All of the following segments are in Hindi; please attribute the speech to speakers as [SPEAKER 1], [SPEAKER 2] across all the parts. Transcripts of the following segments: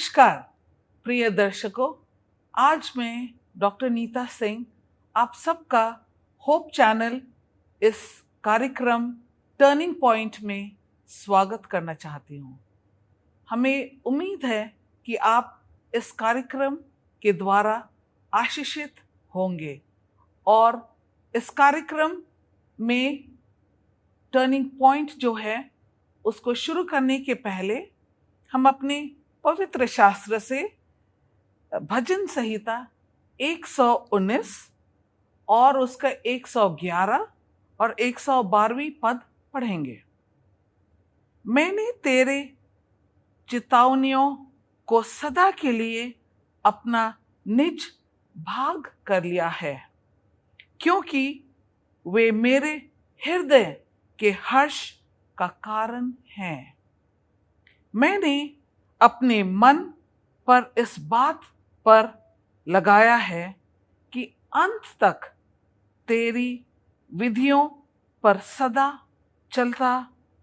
[SPEAKER 1] नमस्कार प्रिय दर्शकों, आज मैं डॉक्टर नीता सिंह आप सबका होप चैनल इस कार्यक्रम टर्निंग पॉइंट में स्वागत करना चाहती हूँ। हमें उम्मीद है कि आप इस कार्यक्रम के द्वारा आशीषित होंगे और इस कार्यक्रम में टर्निंग पॉइंट जो है उसको शुरू करने के पहले हम अपने पवित्र शास्त्र से भजन संहिता 119 और उसका 111 और 112वीं पद पढ़ेंगे। मैंने तेरे चितावनियों को सदा के लिए अपना निज भाग कर लिया है, क्योंकि वे मेरे हृदय के हर्ष का कारण हैं। मैंने अपने मन पर इस बात पर लगाया है कि अंत तक तेरी विधियों पर सदा चलता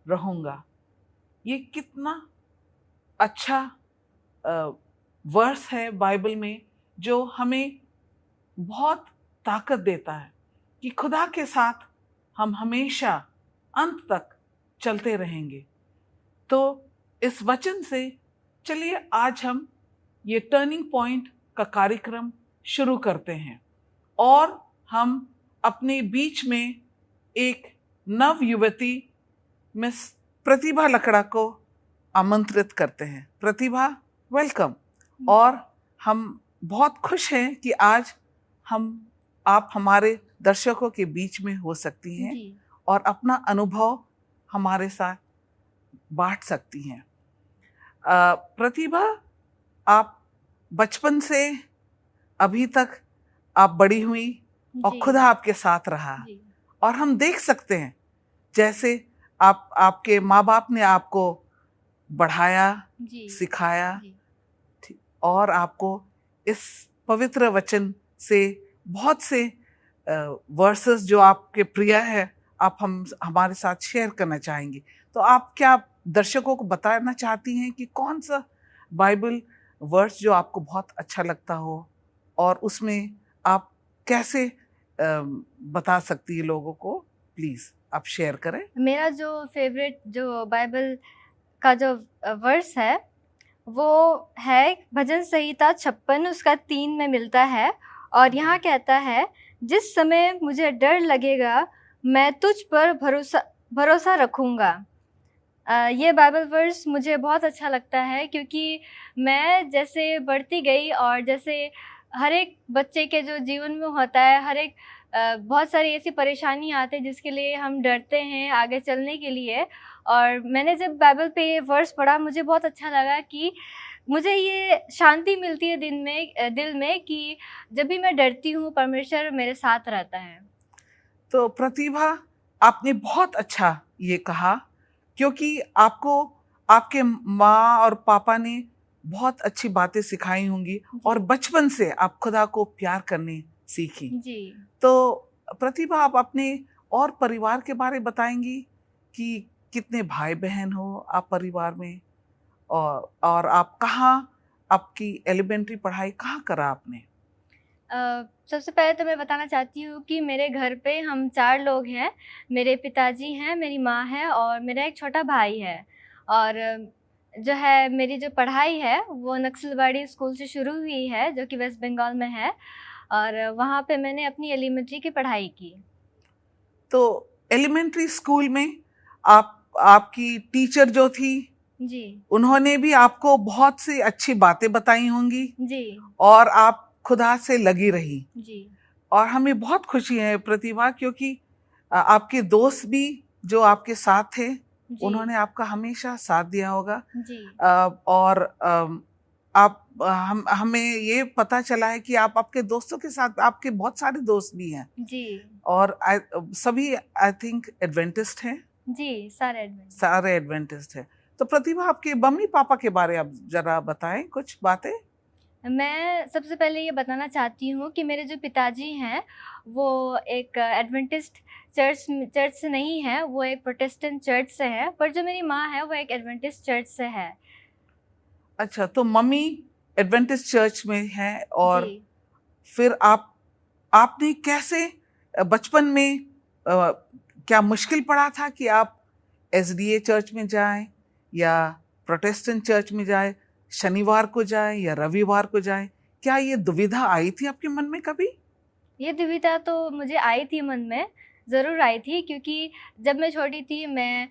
[SPEAKER 1] रहूंगा। ये कितना अच्छा वर्स है बाइबल में, जो हमें बहुत ताकत देता है कि खुदा के साथ हम हमेशा अंत तक चलते रहेंगे। तो इस वचन से चलिए आज हम ये टर्निंग पॉइंट का कार्यक्रम शुरू करते हैं और हम अपने बीच में एक नव युवती मिस प्रतिभा लकड़ा को आमंत्रित करते हैं। प्रतिभा, वेलकम। और हम बहुत खुश हैं कि आज आप हमारे दर्शकों के बीच में हो सकती हैं और अपना अनुभव हमारे साथ बांट सकती हैं। प्रतिभा, आप बचपन से अभी तक आप बड़ी हुई और खुदा आपके साथ रहा और हम देख सकते हैं जैसे आपके माँ बाप ने आपको बढ़ाया, सिखाया और आपको इस पवित्र वचन से बहुत से वर्सेस जो आपके प्रिय है आप हमारे साथ शेयर करना चाहेंगी। तो आप क्या दर्शकों को बताना चाहती हैं कि कौन सा बाइबल वर्स जो आपको बहुत अच्छा लगता हो और उसमें आप कैसे बता सकती है लोगों को? प्लीज आप शेयर करें।
[SPEAKER 2] मेरा जो फेवरेट जो बाइबल का जो वर्स है वो है भजन संहिता 56 उसका 3 में मिलता है और यहाँ कहता है, जिस समय मुझे डर लगेगा मैं तुझ पर भरोसा रखूँगा। ये बाइबल वर्स मुझे बहुत अच्छा लगता है, क्योंकि मैं जैसे बढ़ती गई और जैसे हर एक बच्चे के जो जीवन में होता है, हर एक बहुत सारी ऐसी परेशानी आती है जिसके लिए हम डरते हैं आगे चलने के लिए। और मैंने जब बाइबल पे ये वर्स पढ़ा मुझे बहुत अच्छा लगा कि मुझे ये शांति मिलती है दिल में कि जब भी मैं डरती हूँ परमेश्वर मेरे साथ रहता है।
[SPEAKER 1] तो प्रतिभा, आपने बहुत अच्छा ये कहा, क्योंकि आपको आपके माँ और पापा ने बहुत अच्छी बातें सिखाई होंगी और बचपन से आप खुदा को प्यार करने सीखी
[SPEAKER 2] जी।
[SPEAKER 1] तो प्रतिभा, आप अपने और परिवार के बारे बताएंगी कि कितने भाई बहन हो आप परिवार में और आप कहाँ आपकी एलिमेंट्री पढ़ाई कहाँ करा आपने?
[SPEAKER 2] सबसे पहले तो मैं बताना चाहती हूँ कि मेरे घर पे हम 4 लोग हैं। मेरे पिताजी हैं, मेरी माँ है और मेरा एक छोटा भाई है। और जो है मेरी जो पढ़ाई है वो नक्सलबाड़ी स्कूल से शुरू हुई है, जो कि वेस्ट बंगाल में है, और वहाँ पे मैंने अपनी एलिमेंट्री की पढ़ाई की।
[SPEAKER 1] तो एलिमेंट्री स्कूल में आपकी टीचर जो थी
[SPEAKER 2] जी, उन्होंने
[SPEAKER 1] भी आपको बहुत सी अच्छी बातें बताई होंगी
[SPEAKER 2] जी,
[SPEAKER 1] और आप खुदा से लगी रही
[SPEAKER 2] जी। और
[SPEAKER 1] हमें बहुत खुशी है प्रतिभा, क्योंकि आपके दोस्त भी जो आपके साथ थे उन्होंने आपका हमेशा साथ दिया होगा
[SPEAKER 2] जी।
[SPEAKER 1] और हमें ये पता चला है कि आप आपके दोस्तों के साथ, आपके बहुत सारे दोस्त भी हैं
[SPEAKER 2] जी।
[SPEAKER 1] और सभी आई थिंक एडवेंटिस्ट हैं।
[SPEAKER 2] जी, सारे
[SPEAKER 1] एडवेंटिस्ट हैं। तो प्रतिभा, आपके मम्मी पापा के बारे आप जरा बताएं कुछ बातें।
[SPEAKER 2] मैं सबसे पहले ये बताना चाहती हूँ कि मेरे जो पिताजी हैं वो एक एडवेंटिस्ट चर्च से नहीं है, वो एक प्रोटेस्टेंट चर्च से है, पर जो मेरी माँ है वो एक एडवेंटिस्ट चर्च से है।
[SPEAKER 1] अच्छा, तो मम्मी एडवेंटिस्ट चर्च में है, और
[SPEAKER 2] जी
[SPEAKER 1] फिर आपने कैसे बचपन में क्या मुश्किल पड़ा था कि आप एसडीए चर्च में जाएं या प्रोटेस्टेंट चर्च में जाएं, शनिवार को जाएं या रविवार को जाएं? क्या ये दुविधा आई थी आपके मन में कभी?
[SPEAKER 2] ये दुविधा तो मुझे आई थी मन में, ज़रूर आई थी, क्योंकि जब मैं छोटी थी मैं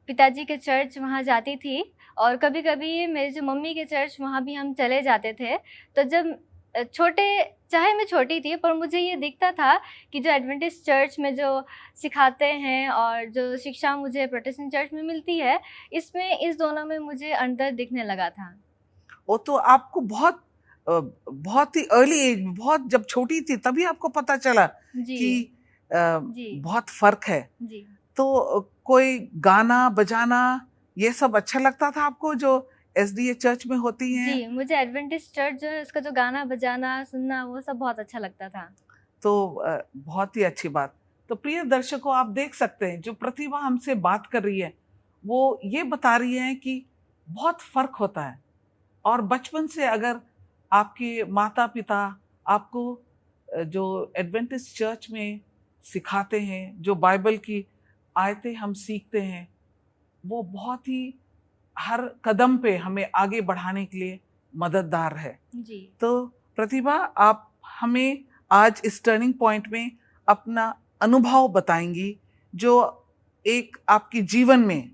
[SPEAKER 2] पिताजी के चर्च वहाँ जाती थी, और कभी-कभी मेरे जो मम्मी के चर्च वहाँ भी हम चले जाते थे। तो जब चाहे मैं छोटी थी, पर मुझे ये दिखता था कि जो एडवेंटिस्ट चर्च में जो सिखाते हैं और जो शिक्षा मुझे प्रोटेस्टेंट चर्च में मिलती है, इस दोनों में मुझे अंतर दिखने लगा था।
[SPEAKER 1] वो तो आपको बहुत ही अर्ली एज में, बहुत जब छोटी थी तभी आपको पता चला
[SPEAKER 2] जी,
[SPEAKER 1] कि
[SPEAKER 2] जी,
[SPEAKER 1] बहुत फर्क है।
[SPEAKER 2] जी।
[SPEAKER 1] तो कोई गाना बजाना ये सब अच्छा लगता था आपको जो एसडीए चर्च में होती हैं?
[SPEAKER 2] जी, मुझे एडवेंटिस्ट चर्च जो है उसका जो गाना बजाना, सुनना वो सब बहुत अच्छा लगता था।
[SPEAKER 1] तो बहुत ही अच्छी बात। तो प्रिय दर्शकों, आप देख सकते हैं जो प्रतिभा हमसे बात कर रही है वो ये बता रही है कि बहुत फर्क होता है, और बचपन से अगर आपके माता पिता आपको जो एडवेंटिस्ट चर्च में सिखाते हैं, जो बाइबल की आयतें हम सीखते हैं, वो बहुत ही हर कदम पे हमें आगे बढ़ाने के लिए मददगार है।
[SPEAKER 2] जी।
[SPEAKER 1] तो प्रतिभा, आप हमें आज इस टर्निंग पॉइंट में अपना अनुभव बताएंगी जो एक आपके जीवन में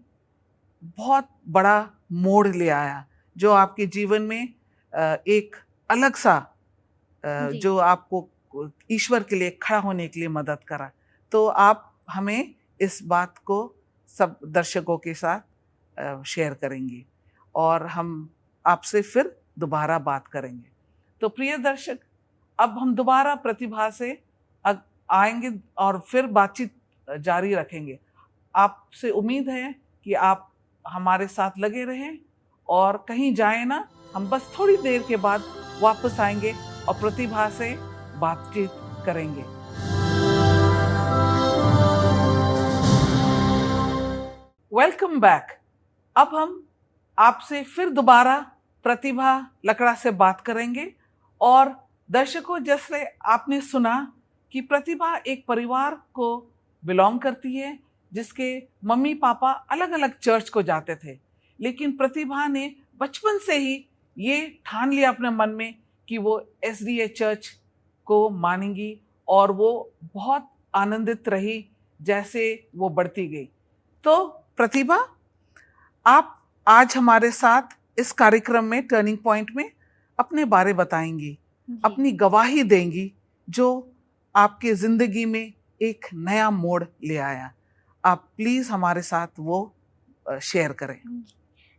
[SPEAKER 1] बहुत बड़ा मोड़ ले आया, जो आपके जीवन में एक अलग सा
[SPEAKER 2] जी।
[SPEAKER 1] जो आपको ईश्वर के लिए खड़ा होने के लिए मदद करा। तो आप हमें इस बात को सब दर्शकों के साथ शेयर करेंगे, और हम आपसे फिर दोबारा बात करेंगे। तो प्रिय दर्शक, अब हम दोबारा प्रतिभा से आएंगे और फिर बातचीत जारी रखेंगे। आपसे उम्मीद है कि आप हमारे साथ लगे रहें और कहीं जाएं ना। हम बस थोड़ी देर के बाद वापस आएंगे और प्रतिभा से बातचीत करेंगे। Welcome back. अब हम आपसे फिर दोबारा प्रतिभा लकड़ा से बात करेंगे। और दर्शकों, जैसे आपने सुना कि प्रतिभा एक परिवार को बिलोंग करती है जिसके मम्मी पापा अलग अलग चर्च को जाते थे, लेकिन प्रतिभा ने बचपन से ही ये ठान लिया अपने मन में कि वो एसडीए चर्च को मानेंगी, और वो बहुत आनंदित रही जैसे वो बढ़ती गई। तो प्रतिभा, आप आज हमारे साथ इस कार्यक्रम में टर्निंग पॉइंट में अपने बारे बताएंगी, अपनी गवाही देंगी जो आपके जिंदगी में एक नया मोड़ ले आया। आप प्लीज हमारे साथ वो शेयर करें।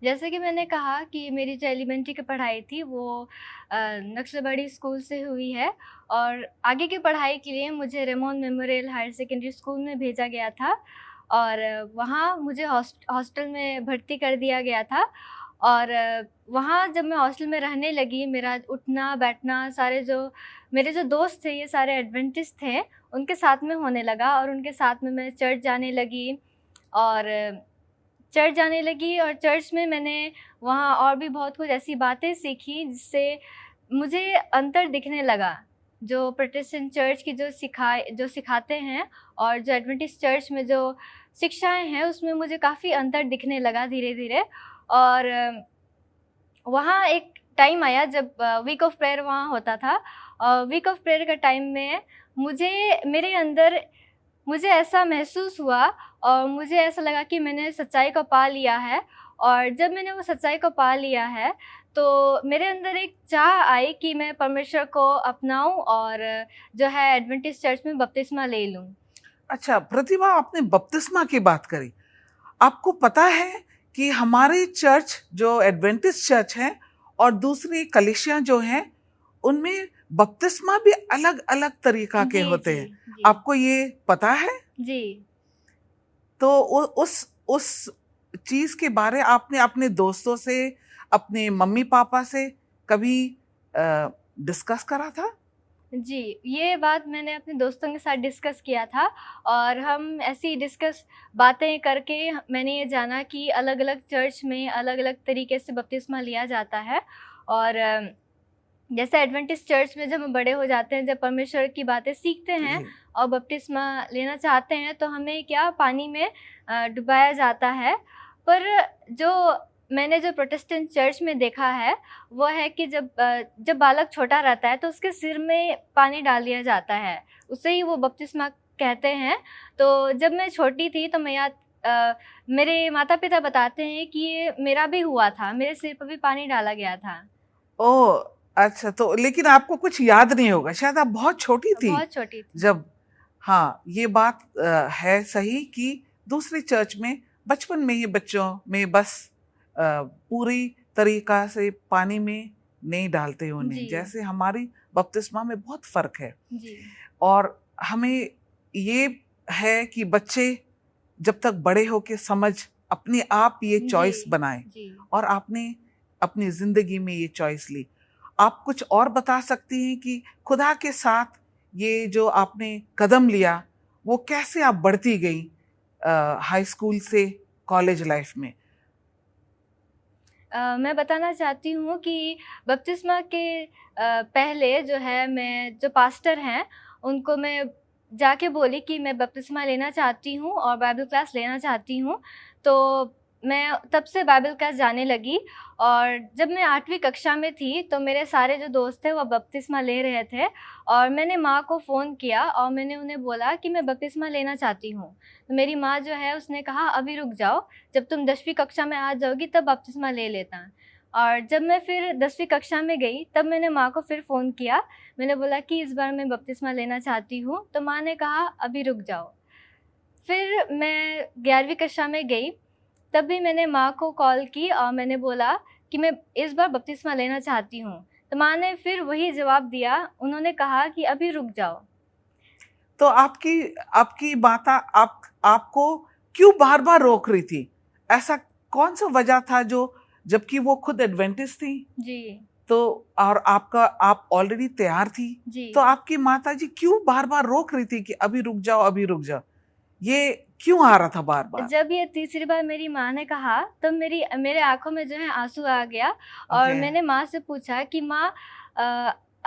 [SPEAKER 2] जैसे कि मैंने कहा कि मेरी जो एलिमेंट्री की पढ़ाई थी वो नक्सलबाड़ी स्कूल से हुई है, और आगे की पढ़ाई के लिए मुझे Ramon memorial higher secondary school में भेजा गया था, और वहाँ मुझे हॉस्टल में भर्ती कर दिया गया था। और वहाँ जब मैं हॉस्टल में रहने लगी, मेरा उठना बैठना मेरे जो दोस्त थे ये सारे एडवेंटिस्ट थे, उनके साथ में होने लगा, और उनके साथ में मैं चर्च जाने लगी। और चर्च में मैंने वहाँ और भी बहुत कुछ ऐसी बातें सीखी जिससे मुझे अंतर दिखने लगा। जो प्रोटेस्टेंट चर्च की जो सिखाते हैं और जो एडवेंटिस्ट चर्च में जो शिक्षाएं हैं उसमें मुझे काफ़ी अंतर दिखने लगा धीरे धीरे। और वहाँ एक टाइम आया जब वीक ऑफ प्रेयर वहाँ होता था, और वीक ऑफ प्रेयर का टाइम में मेरे अंदर मुझे ऐसा महसूस हुआ, और मुझे ऐसा लगा कि मैंने सच्चाई को पा लिया है। और जब मैंने वो सच्चाई को पा लिया है तो मेरे अंदर एक चाह आई कि मैं परमेश्वर को अपनाऊं और जो है एडवेंटिस्ट चर्च में बपतिस्मा ले लूं।
[SPEAKER 1] अच्छा प्रतिभा, आपने बपतिस्मा की बात करी। आपको पता है कि हमारी चर्च जो एडवेंटिस्ट चर्च है और दूसरी कलीसिया जो हैं उनमें बपतिस्मा भी अलग अलग तरीका के होते हैं।
[SPEAKER 2] जी।
[SPEAKER 1] आपको ये पता है?
[SPEAKER 2] जी।
[SPEAKER 1] तो उस चीज के बारे आपने अपने दोस्तों से, अपने मम्मी पापा से कभी डिस्कस करा था?
[SPEAKER 2] जी, ये बात मैंने अपने दोस्तों के साथ डिस्कस किया था और हम ऐसी बातें करके मैंने ये जाना कि अलग-अलग चर्च में अलग-अलग तरीके से बपतिस्मा लिया जाता है। और जैसे एडवेंटिस्ट चर्च में जब हम बड़े हो जाते हैं, जब परमेश्वर की बातें सीखते हैं
[SPEAKER 1] जी।
[SPEAKER 2] और बपतिस्मा लेना चाहते हैं, तो हमें क्या पानी में डुबाया जाता है। पर जो मैंने जो प्रोटेस्टेंट चर्च में देखा है, वो है कि जब बालक छोटा रहता है तो उसके सिर में पानी डाल दिया जाता है, उसे ही वो बपतिस्मा कहते हैं। तो जब मैं छोटी थी तो मेरे माता-पिता बताते हैं कि ये मेरा भी हुआ था, मेरे सिर पर भी पानी डाला गया था।
[SPEAKER 1] ओह! अच्छा, तो लेकिन आपको कुछ याद नहीं होगा, शायद आप बहुत छोटी थी
[SPEAKER 2] बहुत छोटी थी।
[SPEAKER 1] जब। हाँ, ये बात है सही कि दूसरे चर्च में बचपन में ही बच्चों में बस पूरी तरीका से पानी में नहीं डालते उन्हें,
[SPEAKER 2] जी,
[SPEAKER 1] जैसे हमारी बपतिस्मा में बहुत फ़र्क है।
[SPEAKER 2] जी,
[SPEAKER 1] और हमें ये है कि बच्चे जब तक बड़े होके समझ अपने आप ये चॉइस
[SPEAKER 2] जी,
[SPEAKER 1] बनाएं,
[SPEAKER 2] जी।
[SPEAKER 1] और आपने अपनी जिंदगी में ये चॉइस ली। आप कुछ और बता सकती हैं कि खुदा के साथ ये जो आपने कदम लिया, वो कैसे आप बढ़ती गई हाई स्कूल से कॉलेज लाइफ में?
[SPEAKER 2] मैं बताना चाहती हूँ कि बपतिस्मा के पहले जो है, मैं जो पास्टर हैं, उनको मैं जाके बोली कि मैं बपतिस्मा लेना चाहती हूँ और बाइबल क्लास लेना चाहती हूँ। तो मैं तब से बाइबल क्लास जाने लगी और जब मैं 8वीं कक्षा में थी, तो मेरे सारे जो दोस्त थे, वो बपतिस्मा ले रहे थे और मैंने माँ को फ़ोन किया और मैंने उन्हें बोला कि मैं बपतिस्मा लेना चाहती हूँ। तो मेरी माँ जो है, उसने कहा, "अभी रुक जाओ, जब तुम 10वीं कक्षा में आ जाओगी तब बपतिस्मा ले लेना।" और जब मैं फिर 10वीं कक्षा में गई, तब मैंने माँ को फिर फ़ोन किया। मैंने बोला कि इस बार मैं बपतिस्मा लेना चाहती हूँ, तो माँ ने कहा, "अभी रुक जाओ।" फिर मैं 11वीं कक्षा में गई, तब भी मैंने माँ को कॉल की और मैंने बोला कि मैं इस बार बपतिस्मा लेना चाहती हूँ। तो माँ ने फिर वही जवाब दिया, उन्होंने कहा कि अभी रुक जाओ।
[SPEAKER 1] तो आपकी आपकी माता आपको क्यों बार-बार रोक रही थी? ऐसा कौन सा वजह था जो, जबकि वो खुद एडवेंटिस्ट थी,
[SPEAKER 2] जी,
[SPEAKER 1] तो और आप ऑलरेडी तैयार थी,
[SPEAKER 2] जी।
[SPEAKER 1] तो आपकी माताजी क्यों बार-बार रोक रही थी कि अभी रुक जाओ, अभी रुक जाओ? ये क्यों आ रहा था बार-बार?
[SPEAKER 2] जब ये तीसरी बार मेरी माँ ने कहा, तब मेरे आँखों में जो है आँसू आ गया और
[SPEAKER 1] ओके।
[SPEAKER 2] मैंने माँ से पूछा कि माँ,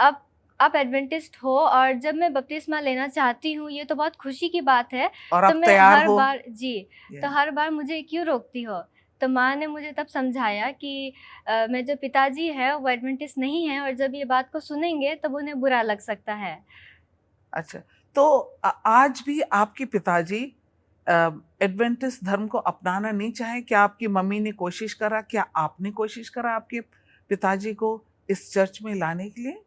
[SPEAKER 2] आप एडवेंटिस्ट हो और जब मैं बपतिस्मा लेना चाहती हूँ, ये तो बहुत खुशी की बात है,
[SPEAKER 1] और
[SPEAKER 2] तो
[SPEAKER 1] आप
[SPEAKER 2] मैं
[SPEAKER 1] तैयार
[SPEAKER 2] हर
[SPEAKER 1] हो।
[SPEAKER 2] बार जी, तो
[SPEAKER 1] या
[SPEAKER 2] हर बार मुझे क्यों रोकती हो? तो माँ ने मुझे तब समझाया कि मेरे जो पिताजी हैं, वो एडवेंटिस्ट नहीं हैं और जब ये बात को सुनेंगे, तब उन्हें बुरा लग सकता है।
[SPEAKER 1] अच्छा, तो आज भी आपके पिताजी एडवेंटिस्ट धर्म को अपनाना नहीं चाहे? क्या आपकी मम्मी ने कोशिश करा? क्या आपने कोशिश करा आपके पिताजी को इस चर्च में लाने के लिए?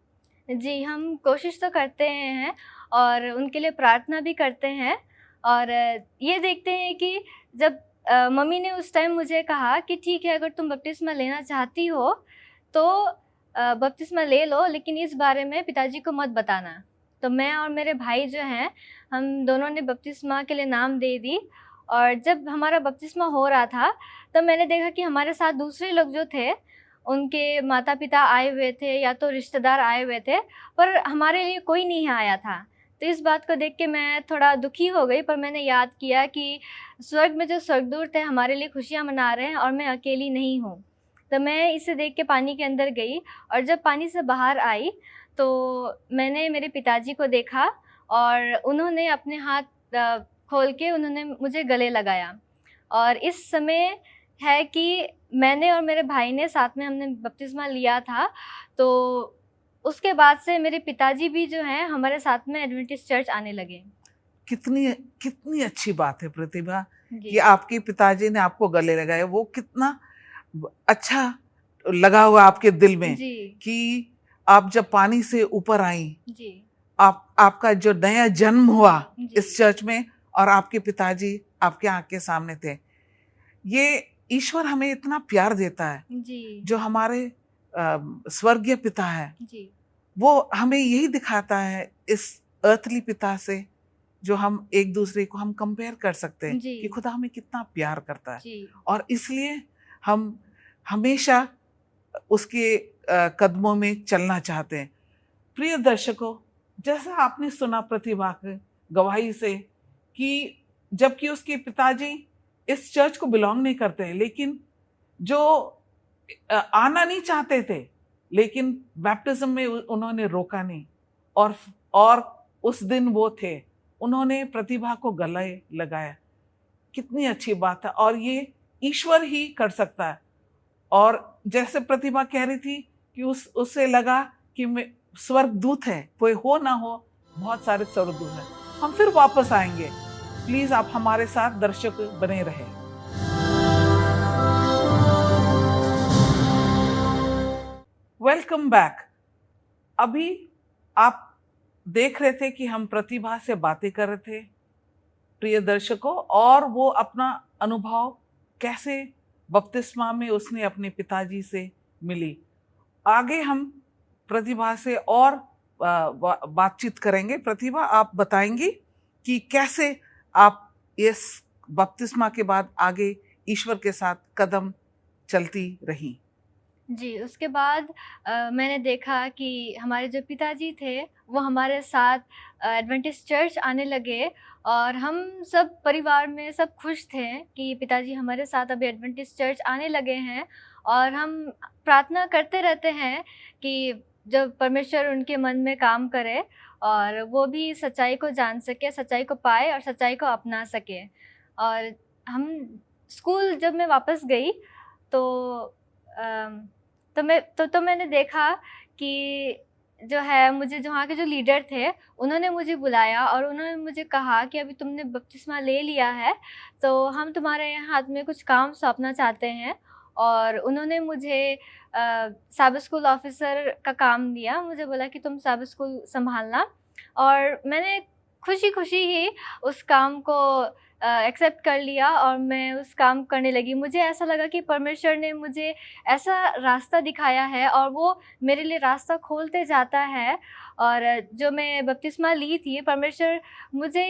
[SPEAKER 2] जी, हम कोशिश तो करते हैं और उनके लिए प्रार्थना भी करते हैं और ये देखते हैं कि जब मम्मी ने उस टाइम मुझे कहा कि ठीक है, अगर तुम बपतिस्मा लेना चाहती हो, तो बपतिस्मा ले लो, लेकिन इस बारे में पिताजी को मत बताना। तो मैं और मेरे भाई जो हैं, हम दोनों ने बपतिस्मा के लिए नाम दे दी और जब हमारा बपतिस्मा हो रहा था, तब मैंने देखा कि हमारे साथ दूसरे लोग जो थे, उनके माता-पिता आए हुए थे या तो रिश्तेदार आए हुए थे, पर हमारे लिए कोई नहीं आया था। तो इस बात को देख के मैं थोड़ा दुखी हो गई, पर मैंने याद किया कि स्वर्ग में जो स्वर्गदूत हैं, हमारे लिए खुशियाँ मना रहे हैं और मैं अकेली नहीं हूँ। तो मैं इसे देख के पानी के अंदर गई और जब पानी से बाहर आई, तो मैंने मेरे पिताजी को देखा और उन्होंने अपने हाथ खोल के उन्होंने मुझे गले लगाया और इस समय है कि मैंने और मेरे भाई ने साथ में हमने बपतिस्मा लिया था, तो उसके बाद से मेरे पिताजी भी जो हैं, हमारे साथ में एडवेंटिस्ट चर्च आने लगे।
[SPEAKER 1] कितनी कितनी अच्छी बात है प्रतिभा,
[SPEAKER 2] जी,
[SPEAKER 1] कि आपके पिताजी ने आपको गले लगाया। वो कितना अच्छा लगा होगा आपके दिल में
[SPEAKER 2] जी,
[SPEAKER 1] कि आप जब पानी से ऊपर आई,
[SPEAKER 2] जी,
[SPEAKER 1] आपका जो नया जन्म हुआ इस
[SPEAKER 2] जी,
[SPEAKER 1] चर्च में, और आपके पिताजी आपके आँख के सामने थे। ये ईश्वर हमें इतना प्यार देता है,
[SPEAKER 2] जी,
[SPEAKER 1] जो हमारे स्वर्गीय पिता है,
[SPEAKER 2] जी,
[SPEAKER 1] वो हमें यही दिखाता है इस अर्थली पिता से, जो हम एक दूसरे को हम कंपेयर कर सकते हैं
[SPEAKER 2] जी,
[SPEAKER 1] कि खुदा हमें कितना प्यार करता है।
[SPEAKER 2] जी,
[SPEAKER 1] और इसलिए हम हमेशा उसके कदमों में चलना चाहते हैं। प्रिय दर्शकों, जैसा आपने सुना प्रतिभा की गवाही से कि जबकि उसके पिताजी इस चर्च को बिलोंग नहीं करते, लेकिन जो आना नहीं चाहते थे, लेकिन बैप्टिज्म में उन्होंने रोका नहीं, और उस दिन वो थे, उन्होंने प्रतिभा को गले लगाया। कितनी अच्छी बात है, और ये ईश्वर ही कर सकता है। और जैसे प्रतिभा कह रही थी कि उससे लगा कि स्वर्गदूत है, कोई हो ना हो, बहुत सारे स्वर्गदूत हैं। हम फिर वापस आएंगे, प्लीज आप हमारे साथ दर्शक बने रहे। Welcome back. अभी आप देख रहे थे कि हम प्रतिभा से बातें कर रहे थे, प्रिय दर्शकों, और वो अपना अनुभव कैसे बपतिस्मा में उसने अपने पिताजी से मिली। आगे हम प्रतिभा से और बातचीत करेंगे। प्रतिभा, आप बताएंगी कि कैसे आप इस बपतिस्मा के बाद आगे ईश्वर के साथ कदम चलती रही।
[SPEAKER 2] जी, उसके बाद मैंने देखा कि हमारे जो पिताजी थे वो हमारे साथ एडवेंटिस्ट चर्च आने लगे, और हम सब परिवार में सब खुश थे कि पिताजी हमारे साथ अभी एडवेंटिस्ट चर्च आने लगे हैं। और हम प्रार्थना करते रहते हैं कि जब परमेश्वर उनके मन में काम करे और वो भी सच्चाई को जान सके, सच्चाई को पाए और सच्चाई को अपना सके। और हम स्कूल जब मैं वापस गई तो मैंने देखा कि जो है, मुझे जो वहाँ के जो लीडर थे उन्होंने मुझे बुलाया और उन्होंने मुझे कहा कि अभी तुमने बपतिस्मा ले लिया है तो हम तुम्हारे हाथ में कुछ काम सौंपना चाहते हैं। और उन्होंने मुझे साबित स्कूल ऑफिसर का काम दिया, मुझे बोला कि तुम साबित स्कूल संभालना। और मैंने खुशी खुशी ही उस काम को एक्सेप्ट कर लिया और मैं उस काम करने लगी। मुझे ऐसा लगा कि परमेश्वर ने मुझे ऐसा रास्ता दिखाया है और वो मेरे लिए रास्ता खोलते जाता है। और जो मैं बपतिस्मा ली थी, परमेश्वर मुझे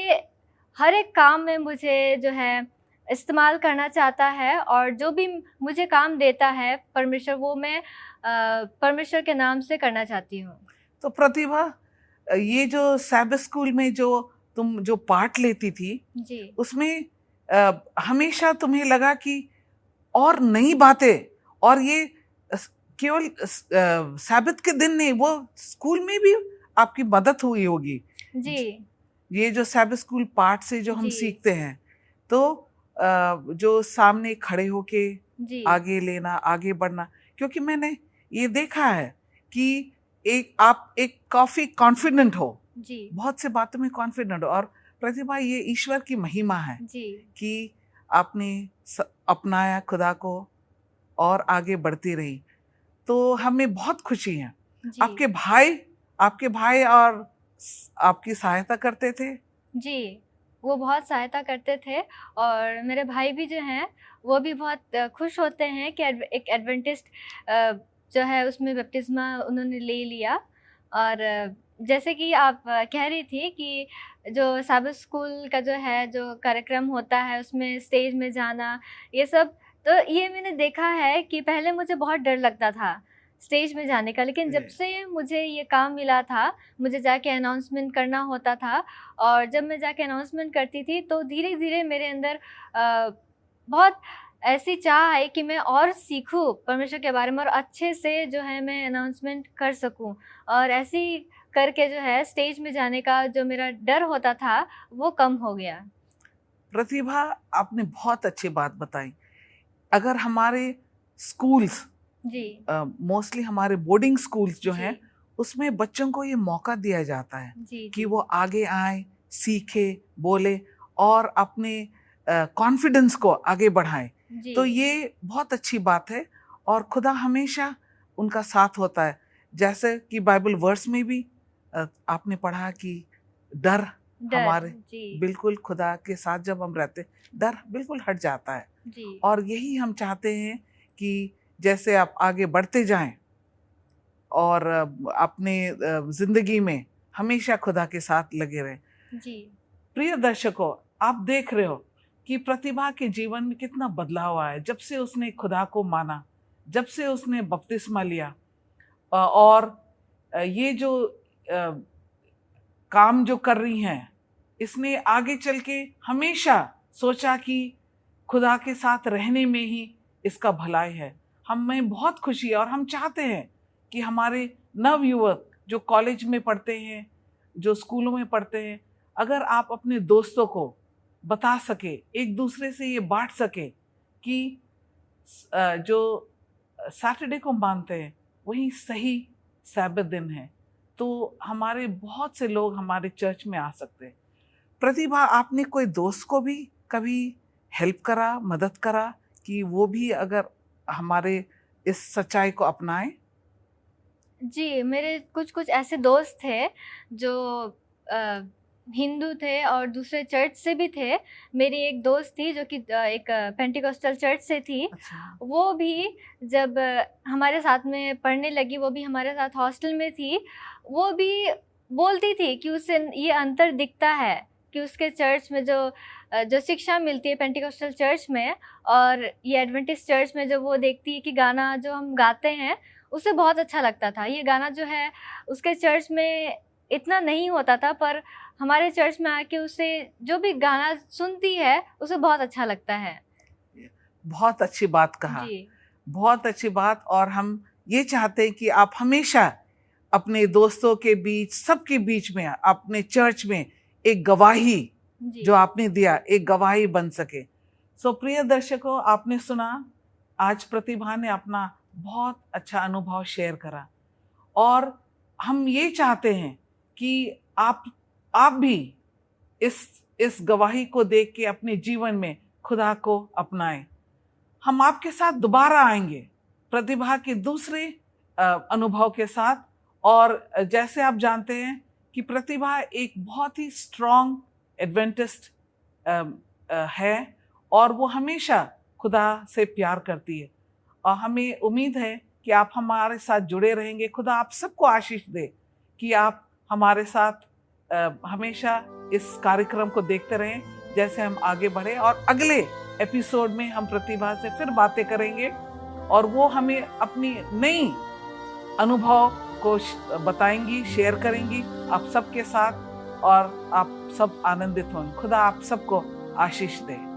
[SPEAKER 2] हर एक काम में मुझे जो है इस्तेमाल करना चाहता है, और जो भी मुझे काम देता है परमेश्वर, वो मैं परमेश्वर के नाम से करना चाहती हूँ।
[SPEAKER 1] तो प्रतिभा, ये जो साबित स्कूल में जो तुम जो पार्ट लेती थी
[SPEAKER 2] जी,
[SPEAKER 1] उसमें हमेशा तुम्हें लगा कि और नई बातें, और ये केवल साबित के दिन नहीं, वो स्कूल में भी आपकी मदद हुई होगी।
[SPEAKER 2] जी,
[SPEAKER 1] ये जो साबित स्कूल पार्ट से जो हम
[SPEAKER 2] जी,
[SPEAKER 1] सीखते हैं, तो जो सामने खड़े होके
[SPEAKER 2] जी,
[SPEAKER 1] आगे लेना, आगे बढ़ना, क्योंकि मैंने ये देखा है कि आप एक काफी कॉन्फिडेंट हो,
[SPEAKER 2] जी,
[SPEAKER 1] बहुत से बातों में कॉन्फिडेंट हो। और प्रतिभा, ये ईश्वर की महिमा है
[SPEAKER 2] जी,
[SPEAKER 1] कि आपने अपनाया खुदा को और आगे बढ़ती रही। तो हमें बहुत खुशी है।
[SPEAKER 2] जी,
[SPEAKER 1] आपके भाई और आपकी सहायता करते थे?
[SPEAKER 2] जी, वो बहुत सहायता करते थे। और मेरे भाई भी जो हैं वो भी बहुत खुश होते हैं कि एक एडवेंटिस्ट जो है उसमें बपतिस्मा उन्होंने ले लिया। और जैसे कि आप कह रही थी कि जो साबित स्कूल का जो है जो कार्यक्रम होता है उसमें स्टेज में जाना, ये सब, तो ये मैंने देखा है कि पहले मुझे बहुत डर लगता था स्टेज में जाने का, लेकिन जब से मुझे ये काम मिला था, मुझे जाके अनाउंसमेंट करना होता था, और जब मैं जाके अनाउंसमेंट करती थी तो धीरे धीरे मेरे अंदर बहुत ऐसी चाह आई कि मैं और सीखूं परमेश्वर के बारे में और अच्छे से जो है मैं अनाउंसमेंट कर सकूं। और ऐसी करके जो है स्टेज में जाने का जो मेरा डर होता था वो कम हो गया।
[SPEAKER 1] प्रतिभा, आपने बहुत अच्छी बात बताई। अगर हमारे स्कूल्स,
[SPEAKER 2] जी,
[SPEAKER 1] मोस्टली हमारे बोर्डिंग स्कूल्स जो
[SPEAKER 2] जी,
[SPEAKER 1] हैं, उसमें बच्चों को ये मौका दिया जाता है
[SPEAKER 2] जी,
[SPEAKER 1] कि
[SPEAKER 2] जी,
[SPEAKER 1] वो आगे आए, सीखे, बोले और अपने कॉन्फिडेंस को आगे बढ़ाएं।
[SPEAKER 2] जी,
[SPEAKER 1] तो ये बहुत अच्छी बात है, और खुदा हमेशा उनका साथ होता है। जैसे कि बाइबल वर्स में भी आपने पढ़ा कि डर
[SPEAKER 2] डर,
[SPEAKER 1] हमारे,
[SPEAKER 2] जी,
[SPEAKER 1] बिल्कुल खुदा के साथ जब हम रहते, डर बिल्कुल हट जाता है।
[SPEAKER 2] जी,
[SPEAKER 1] और यही हम चाहते हैं कि जैसे आप आगे बढ़ते जाएं और अपने जिंदगी में हमेशा खुदा के साथ लगे रहें।
[SPEAKER 2] जी,
[SPEAKER 1] प्रिय दर्शकों, आप देख रहे हो कि प्रतिभा के जीवन में कितना बदलाव आया जब से उसने खुदा को माना, जब से उसने बपतिस्मा लिया। और ये जो काम जो कर रही हैं, इसने आगे चल के हमेशा सोचा कि खुदा के साथ रहने में ही इसका भलाई है। हमें बहुत खुशी है और हम चाहते हैं कि हमारे नवयुवक जो कॉलेज में पढ़ते हैं, जो स्कूलों में पढ़ते हैं, अगर आप अपने दोस्तों को बता सके, एक दूसरे से ये बांट सके कि जो सैटरडे को मानते हैं वही सही सैबत दिन है, तो हमारे बहुत से लोग हमारे चर्च में आ सकते हैं। प्रतिभा, आपने कोई दोस्त को भी कभी हेल्प करा, मदद करा कि वो भी अगर हमारे इस सच्चाई को अपनाए?
[SPEAKER 2] जी, मेरे कुछ ऐसे दोस्त थे जो हिंदू थे और दूसरे चर्च से भी थे। मेरी एक दोस्त थी जो कि एक पेंटिकॉस्टल चर्च से थी।
[SPEAKER 1] अच्छा।
[SPEAKER 2] वो भी जब हमारे साथ में पढ़ने लगी, वो भी हमारे साथ हॉस्टल में थी, वो भी बोलती थी कि उसे ये अंतर दिखता है कि उसके चर्च में जो शिक्षा मिलती है पेंटिकॉस्टल चर्च में और ये एडवेंटिस्ट चर्च में, जो वो देखती है कि गाना जो हम गाते हैं उसे बहुत अच्छा लगता था। ये गाना जो है उसके चर्च में इतना नहीं होता था, पर हमारे चर्च में आके उसे जो भी गाना सुनती है उसे बहुत अच्छा लगता है।
[SPEAKER 1] बहुत अच्छी बात कहा
[SPEAKER 2] जी।
[SPEAKER 1] बहुत अच्छी बात। और हम ये चाहते हैं कि आप हमेशा अपने दोस्तों के बीच, सबके बीच में, अपने चर्च में एक गवाही
[SPEAKER 2] जी।
[SPEAKER 1] जो आपने दिया, एक गवाही बन सके। सो प्रिय दर्शकों, आपने सुना, आज प्रतिभा ने अपना बहुत अच्छा अनुभव शेयर करा और हम ये चाहते हैं कि आप भी इस गवाही को देख के अपने जीवन में खुदा को अपनाएं। हम आपके साथ दोबारा आएंगे प्रतिभा के दूसरे अनुभव के साथ। और जैसे आप जानते हैं कि प्रतिभा एक बहुत ही स्ट्रॉन्ग एडवेंटिस्ट है और वो हमेशा खुदा से प्यार करती है और हमें उम्मीद है कि आप हमारे साथ जुड़े रहेंगे। खुदा आप सबको आशीष दे कि आप हमारे साथ हमेशा इस कार्यक्रम को देखते रहें जैसे हम आगे बढ़े। और अगले एपिसोड में हम प्रतिभा से फिर बातें करेंगे और वो हमें अपनी नई अनुभव को बताएंगी, शेयर करेंगी आप सबके साथ और आप सब आनंदित होंगे। खुदा आप सबको आशीष दे।